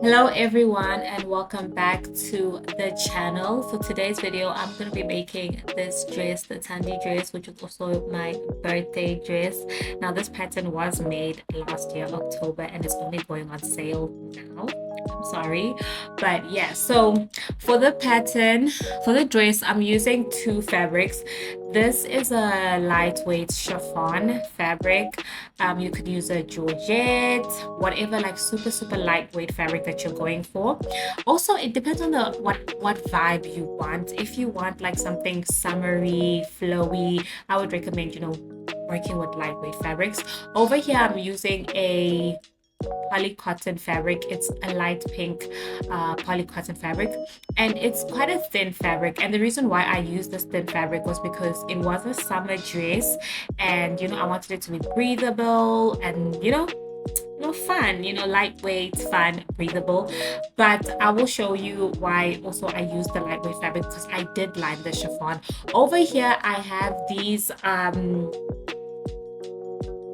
Hello everyone and welcome back to the channel. For today's video I'm going to be making this dress, the Tandy dress, which is also my birthday dress. Now this pattern was made last year October and it's only going on sale now. I'm sorry, but yeah, so for the pattern, for the dress, I'm using two fabrics. This is a lightweight chiffon fabric. You could use a georgette, whatever, like super lightweight fabric that you're going for. Also, it depends on the what vibe you want. If you want like something summery, flowy, I would recommend, working with lightweight fabrics. Over here I'm using a poly cotton fabric. It's a light pink poly cotton fabric, and it's quite a thin fabric. And the reason why I used this thin fabric was because it was a summer dress, and I wanted it to be breathable and fun, lightweight, fun, breathable. But I will show you why also I used the lightweight fabric, because I did line the chiffon. Over here I have these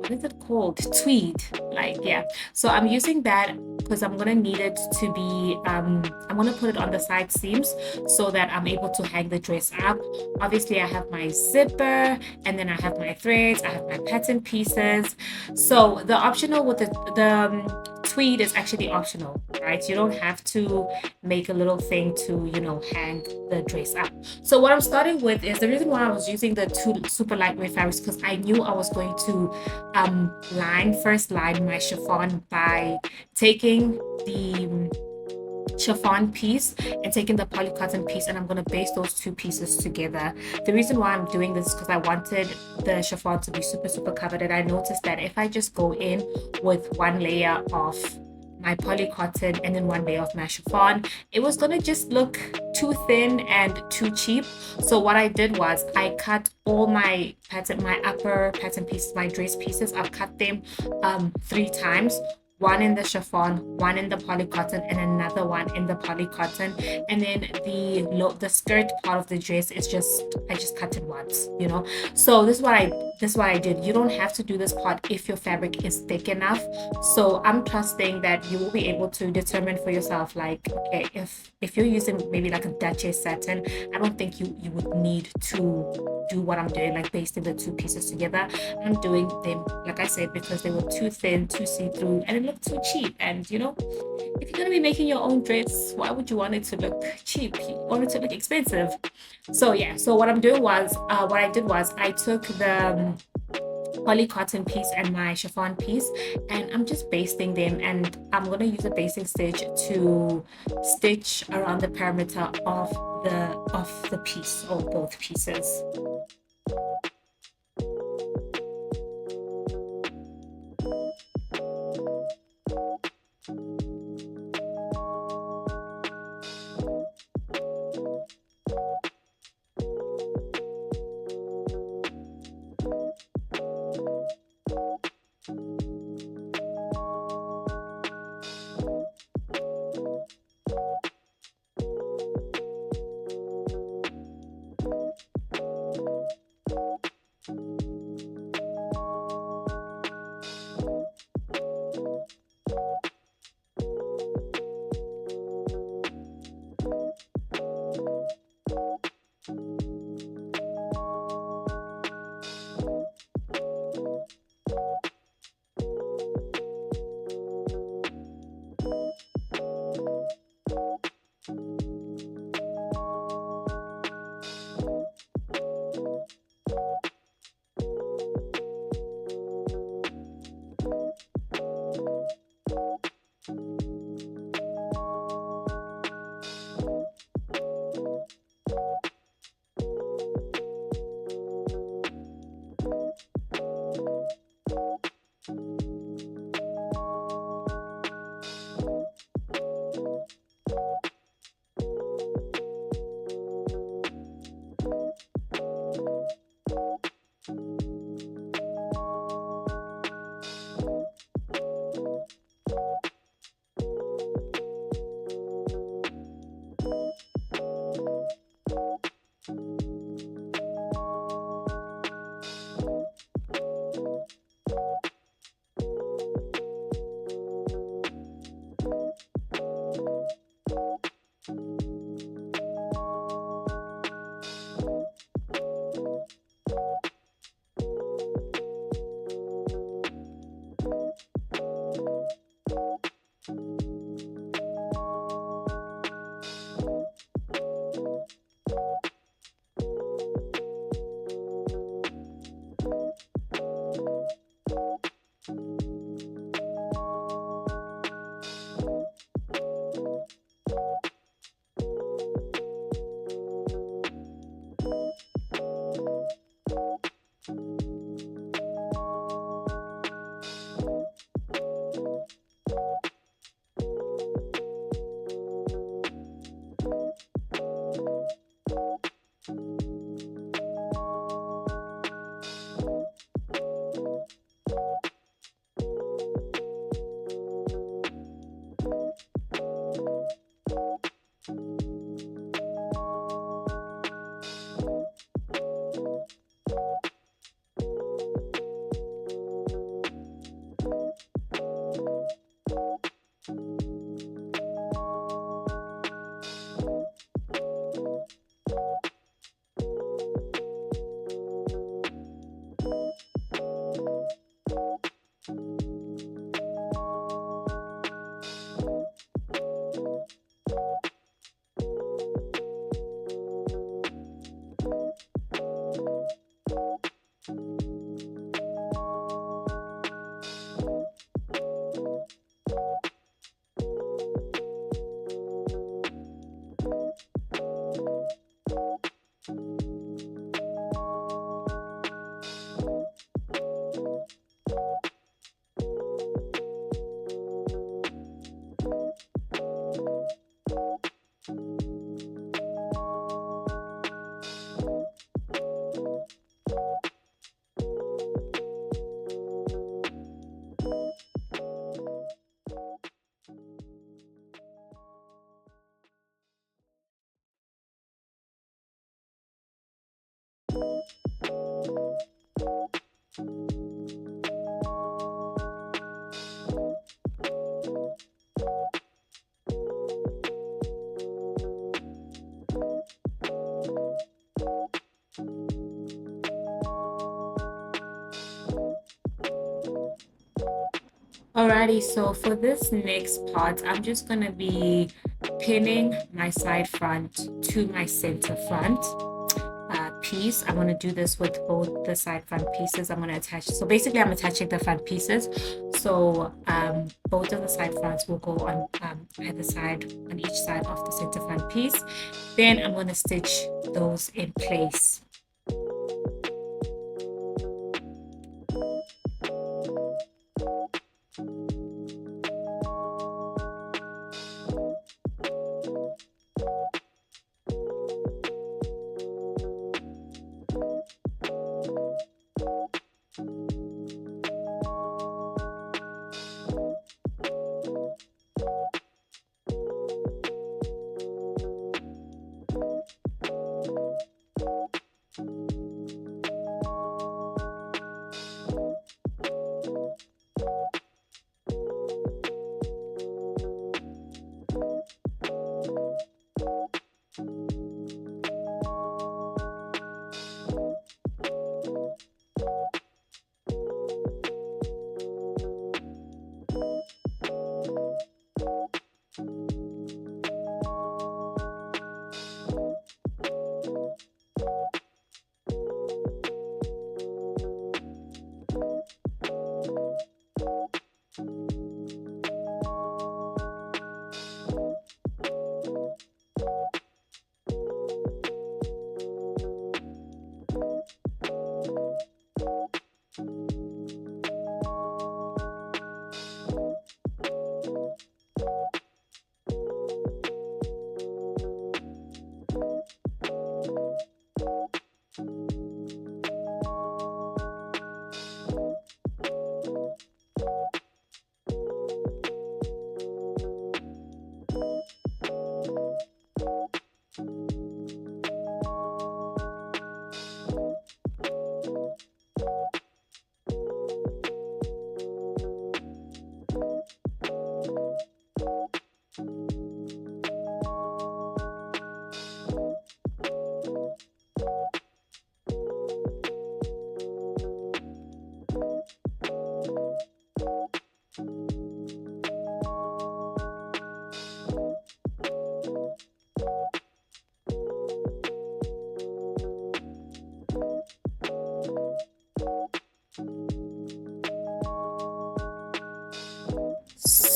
what is it called, tweed, like, yeah, so I'm using that because I'm gonna need it to be I'm gonna put it on the side seams so that I'm able to hang the dress up. Obviously I have my zipper, and then I have my threads, I have my pattern pieces. So the optional with the tweed is actually optional, right? You don't have to make a little thing to hang the dress up. So what I'm starting with is, the reason why I was using the two super lightweight fabrics, because I knew I was going to first line my chiffon by taking the chiffon piece and taking the poly cotton piece, and I'm going to baste those two pieces together. The reason why I'm doing this is because I wanted the chiffon to be super covered, and I noticed that if I just go in with one layer of my poly cotton and then one layer of my chiffon, it was gonna just look too thin and too cheap. So what I did was I cut all my upper pattern pieces, my dress pieces. I've cut them 3 times. One in the chiffon, one in the poly cotton, and another one in the poly cotton. And then the skirt part of the dress is I just cut it once, so this is what I did. You don't have to do this part if your fabric is thick enough. So I'm trusting that you will be able to determine for yourself, like, okay, if you're using maybe like a Duchess satin, I don't think you would need to do what I'm doing, like basting the two pieces together. I'm doing them, like I said, because they were too thin, too see-through, and it looked too cheap. And if you're going to be making your own dress, why would you want it to look cheap? You want it to look expensive. So yeah, so what I did was I took the poly cotton piece and my chiffon piece, and I'm just basting them, and I'm going to use a basting stitch to stitch around the perimeter of the piece, or both pieces. Alrighty, so for this next part, I'm just gonna be pinning my side front to my center front piece. I'm going to do this with both the side front pieces. I'm going to attach, so basically I'm attaching the front pieces, so both of the side fronts will go on either side, on each side of the center front piece. Then I'm going to stitch those in place.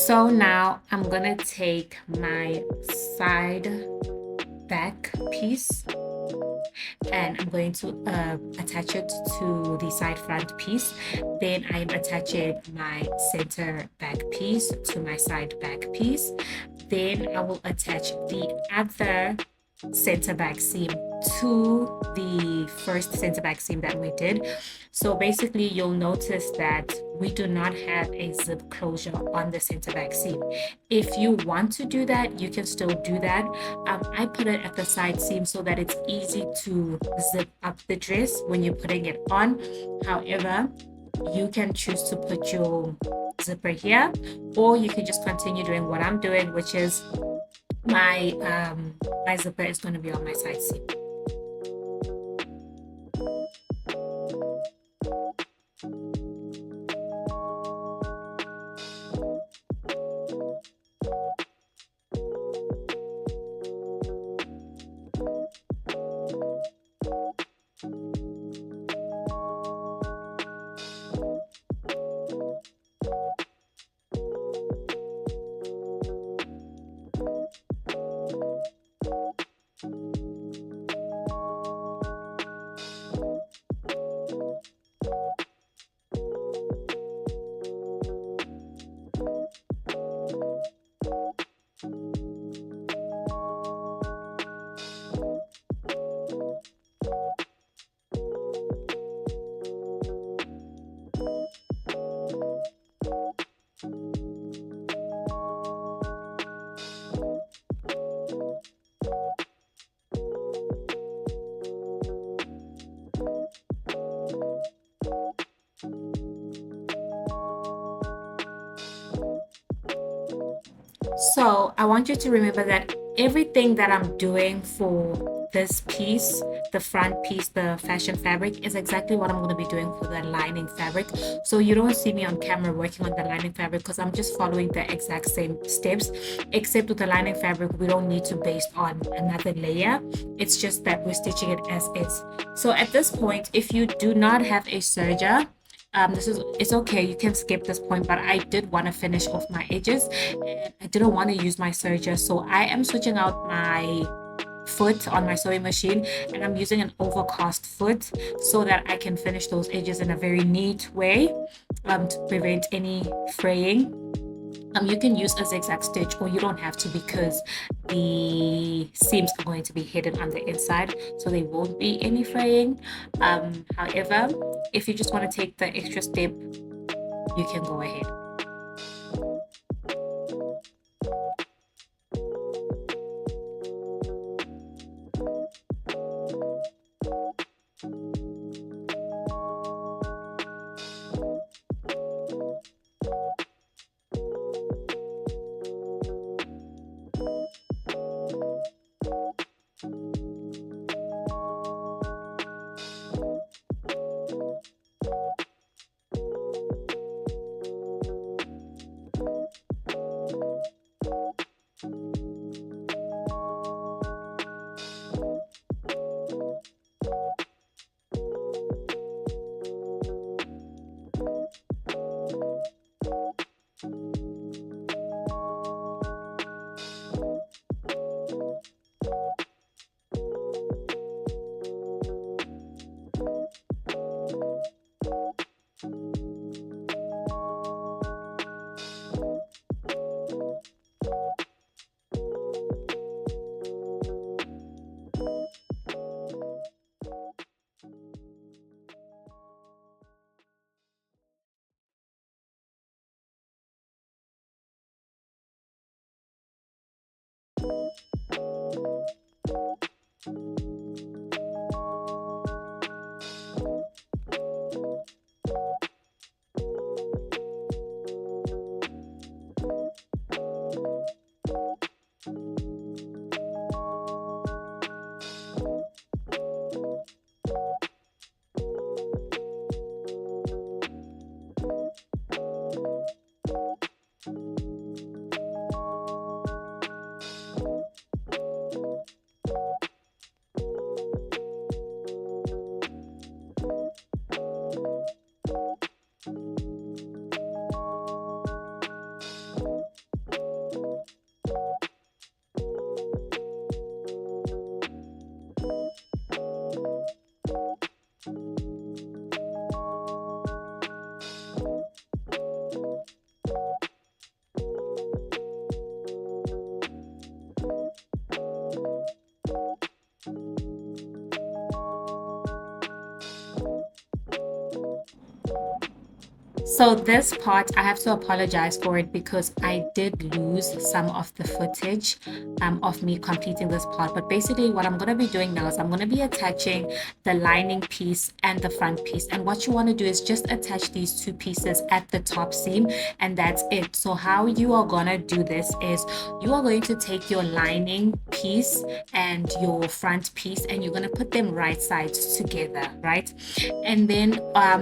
So now I'm gonna take my side back piece and I'm going to attach it to the side front piece. Then I'm attaching my center back piece to my side back piece. Then I will attach the other center back seam to the first center back seam that we did. So basically you'll notice that we do not have a zip closure on the center back seam. If you want to do that, you can still do that. I put it at the side seam so that it's easy to zip up the dress when you're putting it on. However, you can choose to put your zipper here, or you can just continue doing what I'm doing, which is my my zipper is going to be on my side seam. So I want you to remember that everything that I'm doing for this piece, the front piece, the fashion fabric, is exactly what I'm going to be doing for the lining fabric. So you don't see me on camera working on the lining fabric because I'm just following the exact same steps, except with the lining fabric we don't need to baste on another layer. It's just that we're stitching it as is. So at this point, if you do not have a serger, it's okay, you can skip this point, but I did want to finish off my edges and I didn't want to use my serger, so I am switching out my foot on my sewing machine and I'm using an overcast foot so that I can finish those edges in a very neat way, to prevent any fraying. You can use a zigzag stitch or you don't have to, because the seams are going to be hidden on the inside, so there won't be any fraying. However, if you just want to take the extra step, you can go ahead. So this part, I have to apologize for it because I did lose some of the footage of me completing this part. But basically what I'm going to be doing now is I'm going to be attaching the lining piece and the front piece. And what you want to do is just attach these two pieces at the top seam, and that's it. So how you are going to do this is you are going to take your lining piece and your front piece and you're going to put them right sides together, right? And then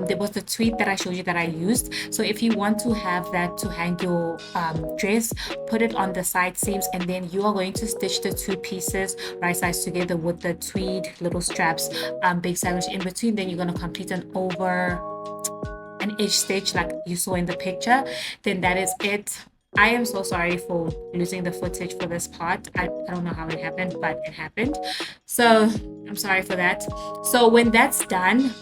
there was the tweed that I showed you that I used. So if you want to have that to hang your dress, put it on the side seams, and then you are going to stitch the two pieces right sides together with the tweed little straps, big sandwich in between. Then you're going to complete an edge stitch like you saw in the picture. Then that is it. I am so sorry for losing the footage for this part. I don't know how it happened, but it happened. So I'm sorry for that. So when that's done,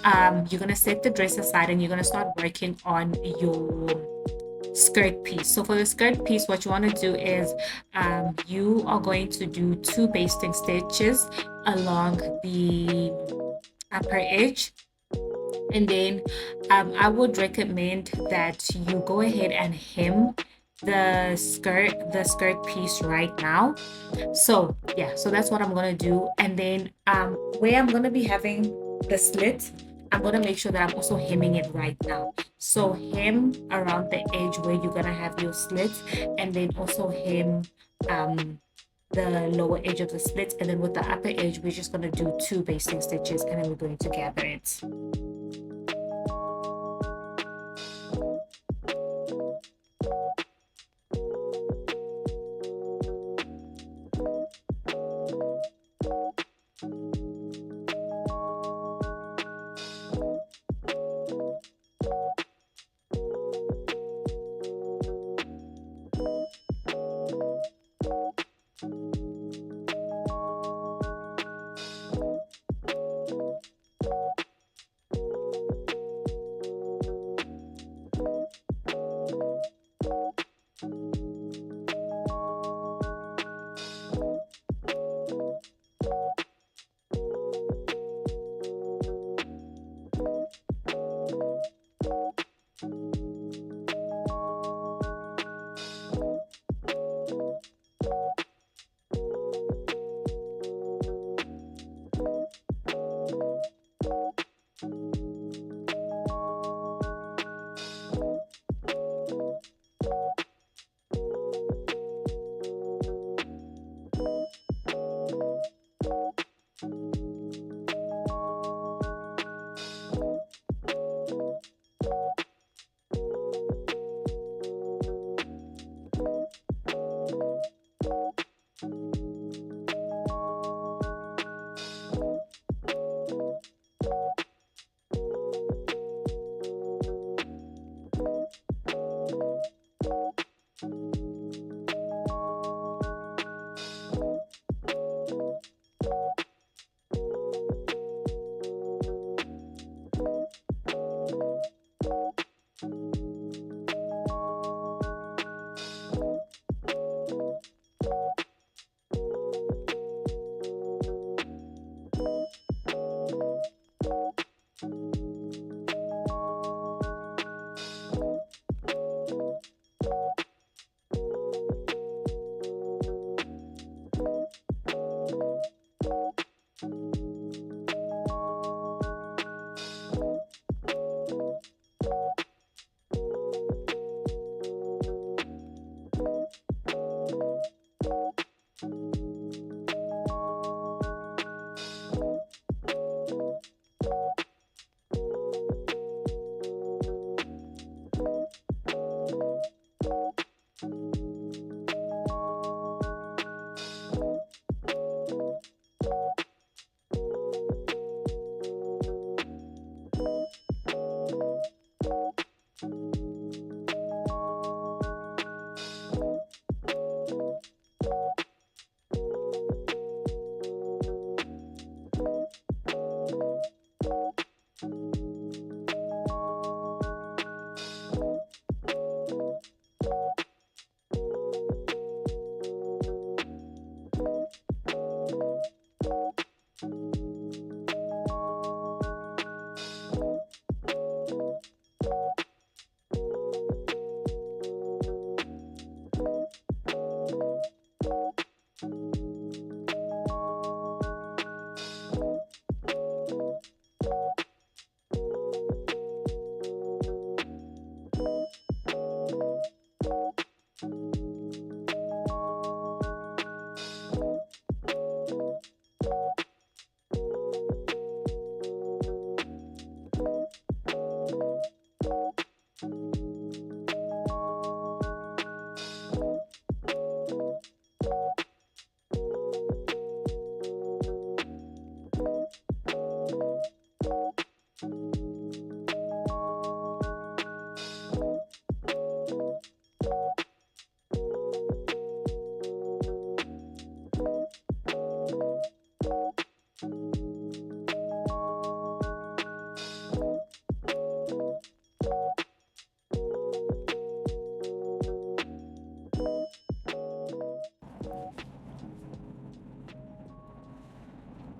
you're going to set the dress aside and you're going to start working on your skirt piece. So for the skirt piece, what you want to do is you are going to do 2 basting stitches along the upper edge. And then I would recommend that you go ahead and hem the skirt piece right now. So yeah, so that's what I'm gonna do. And then where I'm gonna be having the slit, I'm gonna make sure that I'm also hemming it right now. So hem around the edge where you're gonna have your slit, and then also hem the lower edge of the split, and then with the upper edge we're just going to do 2 basting stitches, and then we're going to gather it.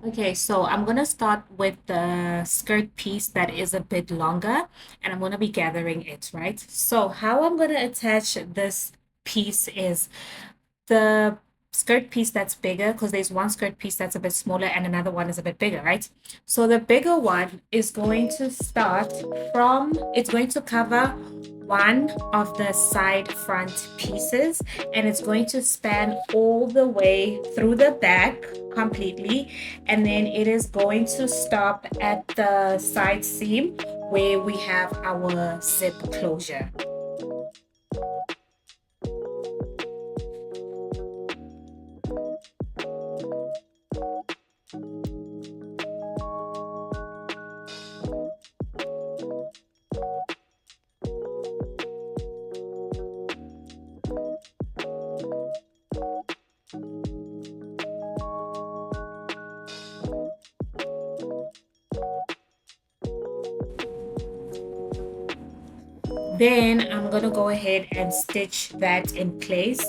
Okay, so I'm gonna start with the skirt piece that is a bit longer, and I'm gonna be gathering it, right? So how I'm gonna attach this piece is the skirt piece that's bigger, because there's one skirt piece that's a bit smaller and another one is a bit bigger, right? So the bigger one is going to start from, it's going to cover one of the side front pieces, and it's going to span all the way through the back completely, and then it is going to stop at the side seam where we have our zip closure. Then I'm gonna go ahead and stitch that in place,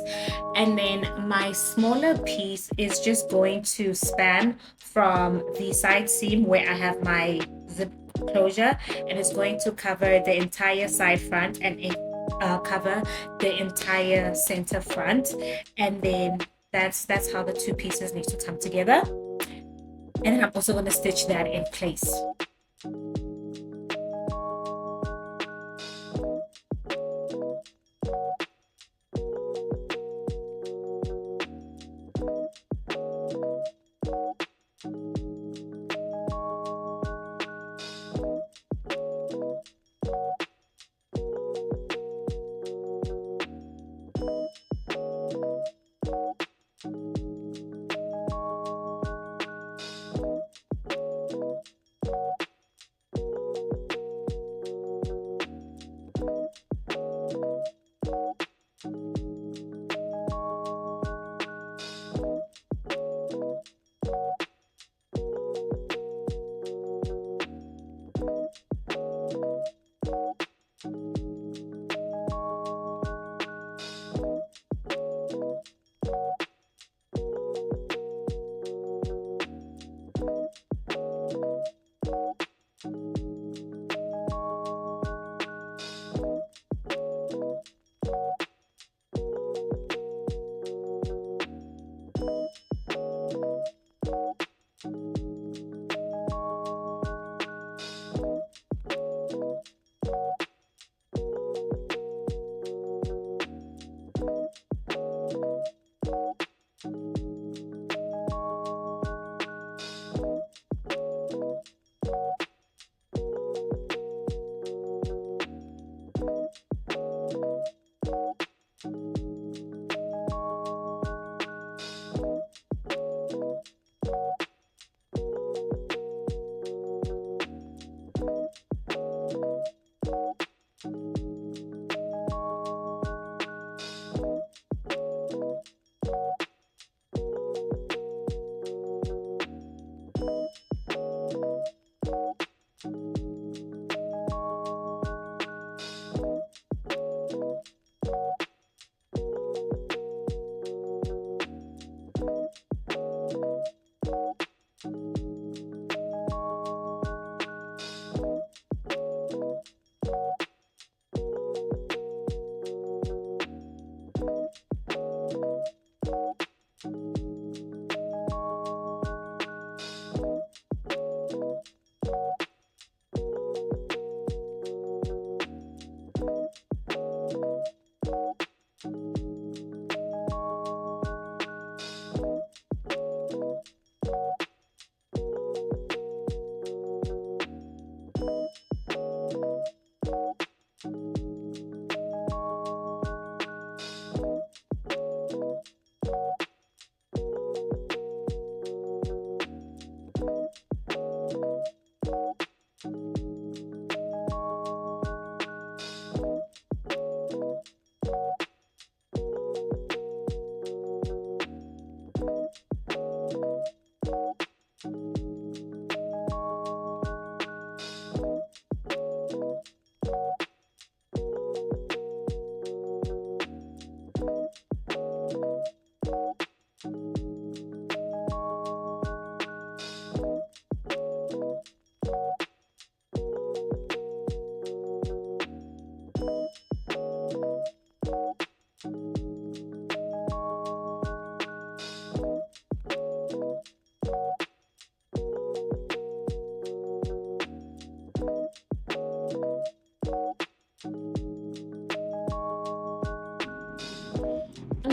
and then my smaller piece is just going to span from the side seam where I have my zip closure, and it's going to cover the entire side front and cover the entire center front, and then that's how the two pieces need to come together. And then I'm also going to stitch that in place.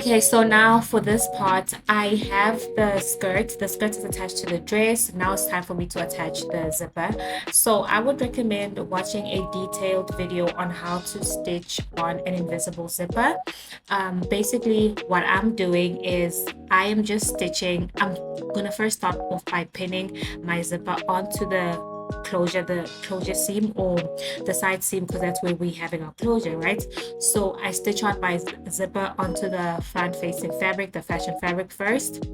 Okay, so now for this part, I have the skirt. The skirt is attached to the dress. Now it's time for me to attach the zipper. So I would recommend watching a detailed video on how to stitch on an invisible zipper. Basically, what I'm doing is I am just stitching. I'm gonna first start off by pinning my zipper onto the closure seam or the side seam, because that's where we having our closure, right? So I stitch on my zipper onto the front facing fabric, the fashion fabric first,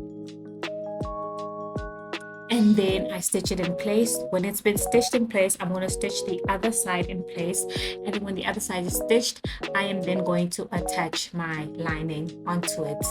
and then I stitch it in place. When it's been stitched in place, I'm going to stitch the other side in place, and then when the other side is stitched, I am then going to attach my lining onto it.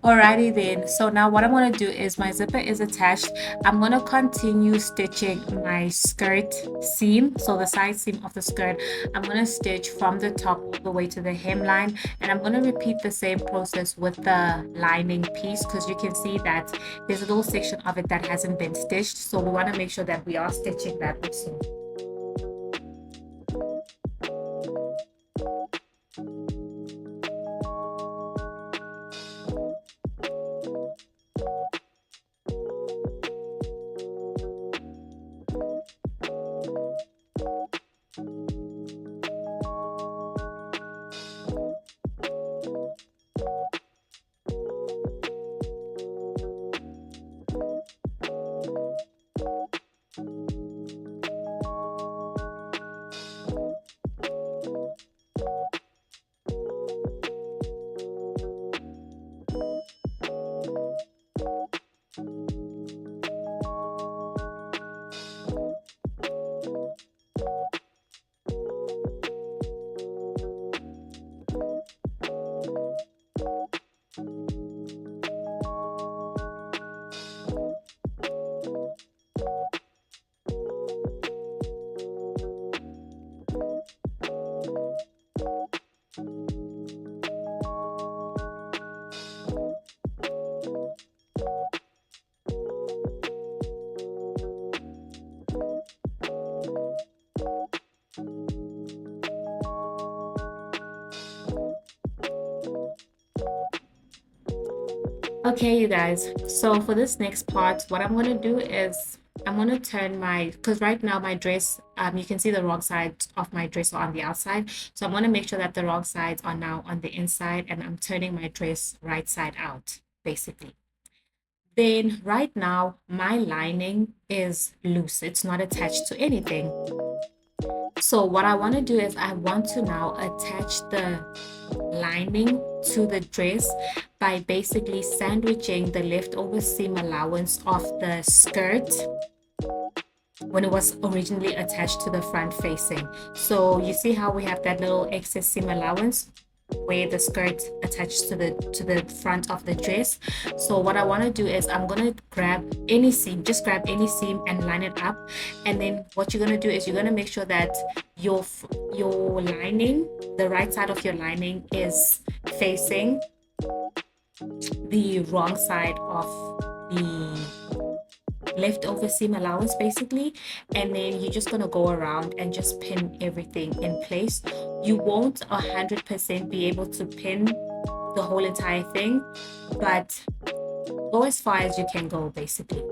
Alrighty then, so now what I'm going to do is my zipper is attached. I'm going to continue stitching my skirt seam, so the side seam of the skirt. I'm going to stitch from the top all the way to the hemline, and I'm going to repeat the same process with the lining piece, because you can see that there's a little section of it that hasn't been stitched, so we want to make sure that we are stitching that also. Okay, you guys, so for this next part, what I'm going to do is I'm going to turn my, because right now my dress, you can see the wrong side of my dress are on the outside, so I'm going to make sure that the wrong sides are now on the inside, and I'm turning my dress right side out basically. Then right now my lining is loose, it's not attached to anything. So what I want to do is I want to now attach the lining to the dress by basically sandwiching the leftover seam allowance of the skirt when it was originally attached to the front facing. So you see how we have that little excess seam allowance where the skirt attached to the front of the dress. So what I want to do is I'm going to grab any seam, just grab any seam and line it up, and then what you're going to do is you're going to make sure that your lining, the right side of your lining, is facing the wrong side of the leftover seam allowance basically, and then you're just going to go around and just pin everything in place. You won't 100% be able to pin the whole entire thing, but go as far as you can go basically.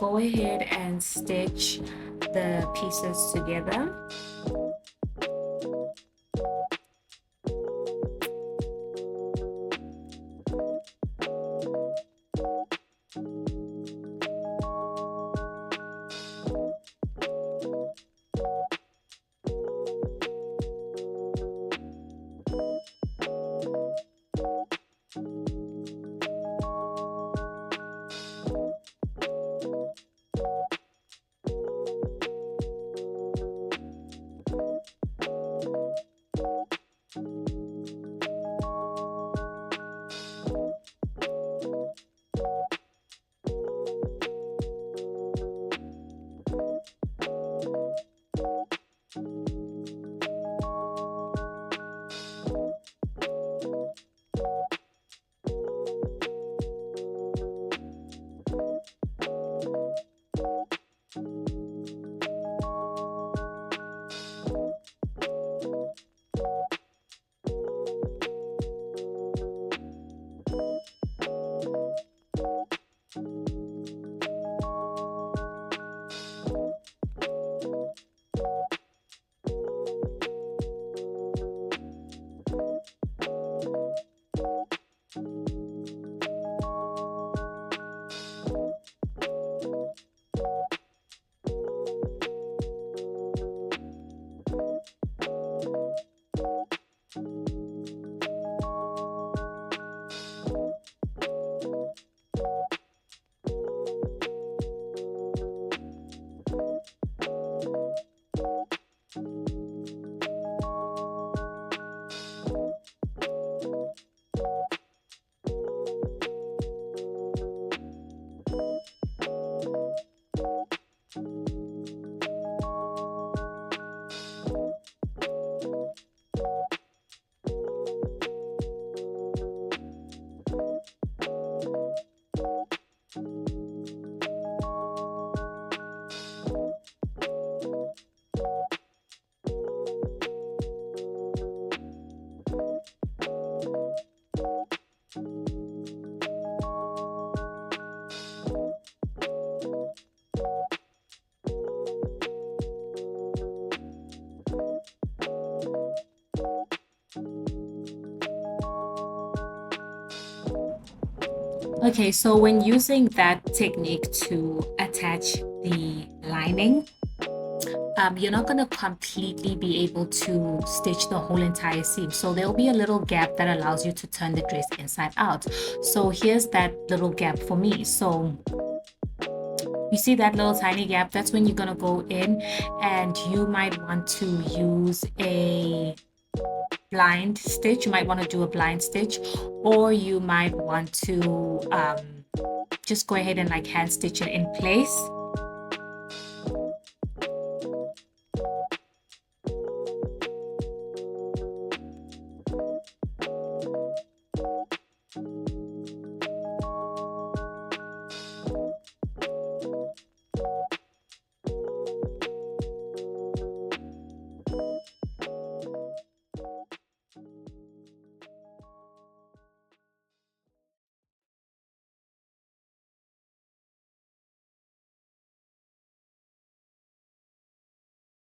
go ahead and stitch the pieces together. Okay, so when using that technique to attach the lining, you're not going to completely be able to stitch the whole entire seam. So there'll be a little gap that allows you to turn the dress inside out. So here's that little gap for me. So you see that little tiny gap? That's when you're going to go in, and you might want to use a blind stitch. You might want to do a blind stitch, or you might want to just go ahead and like hand stitch it in place.